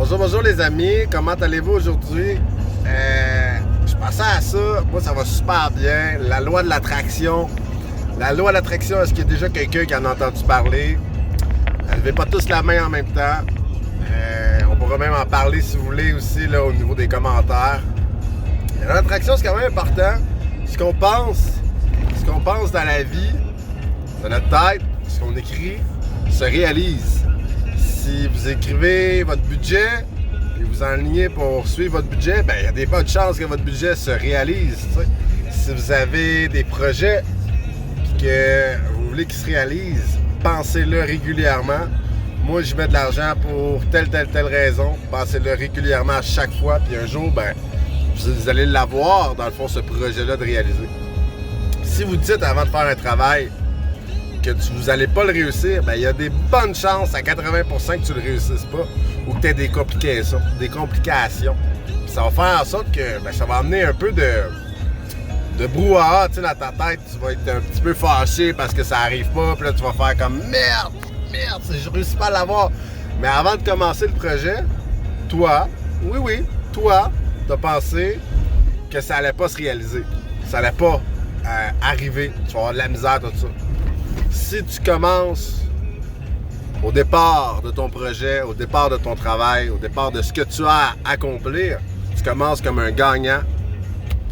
Bonjour les amis, comment allez-vous aujourd'hui? Je pensais à ça, moi ça va super bien, la loi de l'attraction. La loi de l'attraction, est-ce qu'il y a déjà quelqu'un qui en a entendu parler? Levez pas tous la main en même temps. On pourra même en parler si vous voulez aussi là, au niveau des commentaires. La loi de l'attraction, c'est quand même important. Ce qu'on pense dans la vie, dans notre tête, ce qu'on écrit, se réalise. Si vous écrivez votre budget et vous enlignez pour suivre votre budget, ben il y a des bonnes chances que votre budget se réalise. T'sais. Si vous avez des projets et que vous voulez qu'ils se réalisent, pensez-le régulièrement. Moi, je mets de l'argent pour telle raison. Pensez-le régulièrement à chaque fois. Puis un jour, ben, vous allez l'avoir, dans le fond, ce projet-là de réaliser. Si vous dites avant de faire un travail que vous n'allez pas le réussir, ben, il y a des bonnes chances à 80% que tu le réussisses pas ou que tu aies des complications. Puis ça va faire en sorte que ben, ça va amener un peu de brouhaha dans ta tête. Tu vas être un petit peu fâché parce que ça arrive pas. Puis là, tu vas faire comme merde, je réussis pas à l'avoir. Mais avant de commencer le projet, toi, t'as pensé que ça allait pas se réaliser. Ça allait pas arriver. Tu vas avoir de la misère, tout ça. Si tu commences au départ de ton projet, au départ de ton travail, au départ de ce que tu as à accomplir, tu commences comme un gagnant.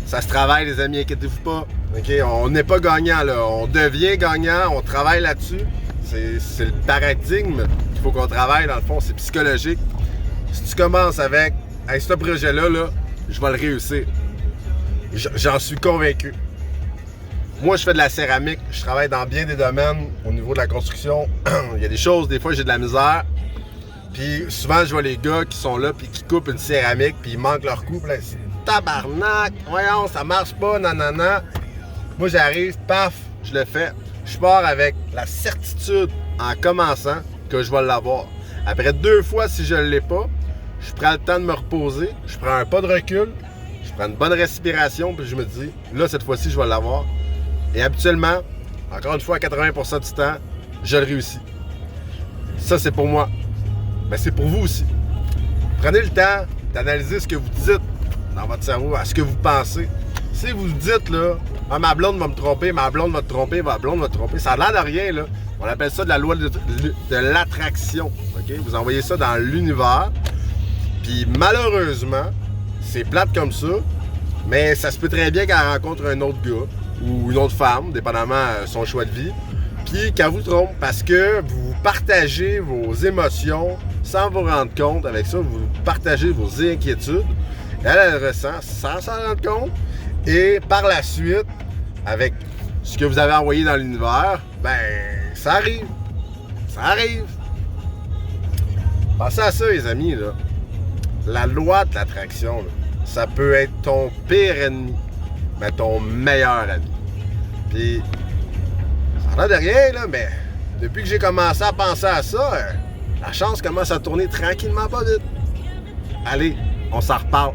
Ça se travaille, les amis, inquiétez-vous pas. Okay? On n'est pas gagnant, là. On devient gagnant, on travaille là-dessus. C'est le paradigme qu'il faut qu'on travaille, dans le fond, c'est psychologique. Si tu commences avec hey, ce projet-là, là, je vais le réussir. J'en suis convaincu. Moi, je fais de la céramique, je travaille dans bien des domaines au niveau de la construction. Il y a des choses, des fois, j'ai de la misère. Puis souvent, je vois les gars qui sont là puis qui coupent une céramique puis ils manquent leur coup. Puis là, c'est tabarnak, voyons, ça marche pas, nanana. Moi, j'arrive, paf, je le fais. Je pars avec la certitude en commençant que je vais l'avoir. Après 2 fois, si je ne l'ai pas, je prends le temps de me reposer, je prends un pas de recul, je prends une bonne respiration puis je me dis, là, cette fois-ci, je vais l'avoir. Et habituellement, encore une fois, à 80% du temps, je le réussis. Ça, c'est pour moi. Mais c'est pour vous aussi. Prenez le temps d'analyser ce que vous dites dans votre cerveau, à ce que vous pensez. Si vous dites, là, ah, ma blonde va me tromper, ma blonde va te tromper, ma blonde va te tromper, ça a l'air de rien, là. On appelle ça de la loi de l'attraction. Okay? Vous envoyez ça dans l'univers. Puis malheureusement, c'est plate comme ça, mais ça se peut très bien qu'elle rencontre un autre gars ou une autre femme, dépendamment de son choix de vie, puis qu'elle vous trompe parce que vous partagez vos émotions sans vous rendre compte. Avec ça, vous partagez vos inquiétudes. Elle ressent sans s'en rendre compte. Et par la suite, avec ce que vous avez envoyé dans l'univers, ben, ça arrive. Ça arrive. Pensez à ça, les amis, là. La loi de l'attraction, là, ça peut être ton pire ennemi, mais ton meilleur ami. Puis, ça n'a de rien, là, mais depuis que j'ai commencé à penser à ça, la chance commence à tourner tranquillement pas vite. Allez, on s'en reparle.